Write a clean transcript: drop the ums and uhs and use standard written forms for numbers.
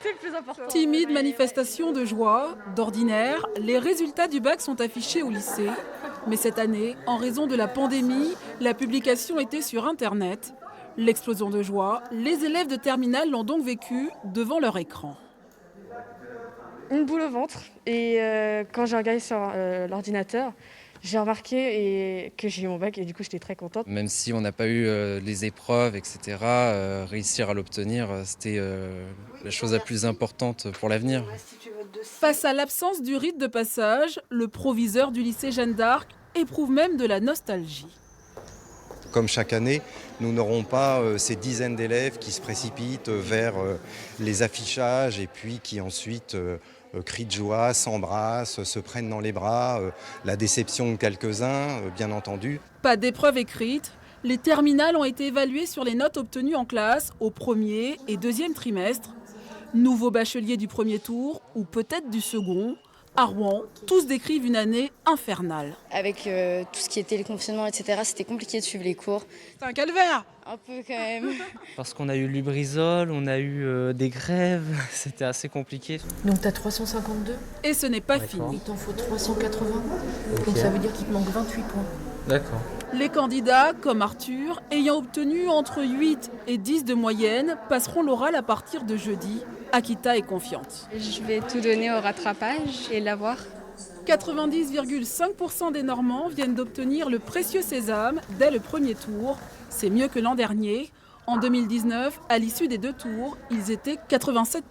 C'est le plus important. Timide manifestation de joie. D'ordinaire, les résultats du bac sont affichés au lycée. Mais cette année, en raison de la pandémie, la publication était sur Internet. L'explosion de joie, les élèves de terminale l'ont donc vécu devant leur écran. Une boule au ventre. Et quand j'ai regardé sur l'ordinateur, j'ai remarqué que j'ai eu mon bac et du coup j'étais très contente. Même si on n'a pas eu les épreuves, etc., réussir à l'obtenir, c'était la chose la plus importante pour l'avenir. Face à l'absence du rite de passage, le proviseur du lycée Jeanne d'Arc éprouve même de la nostalgie. Comme chaque année, nous n'aurons pas ces dizaines d'élèves qui se précipitent vers les affichages et puis qui ensuite crient de joie, s'embrassent, se prennent dans les bras. La déception de quelques-uns, bien entendu. Pas d'épreuve écrite, les terminales ont été évaluées sur les notes obtenues en classe au premier et deuxième trimestre. Nouveaux bacheliers du premier tour ou peut-être du second. À Rouen, tous décrivent une année infernale. Avec tout ce qui était le confinement, etc., c'était compliqué de suivre les cours. C'est un calvaire. Un peu quand même. Parce qu'on a eu Lubrizol, on a eu des grèves, c'était assez compliqué. Donc t'as 352, Et ce n'est pas D'accord. fini. il t'en faut 380. Ok. Donc ça veut dire qu'il te manque 28 points. D'accord. Les candidats, comme Arthur, ayant obtenu entre 8 et 10 de moyenne, passeront l'oral à partir de jeudi. Akita est confiante. Je vais tout donner au rattrapage et l'avoir. 90,5% des Normands viennent d'obtenir le précieux sésame dès le premier tour. C'est mieux que l'an dernier. En 2019, à l'issue des deux tours, ils étaient 87%.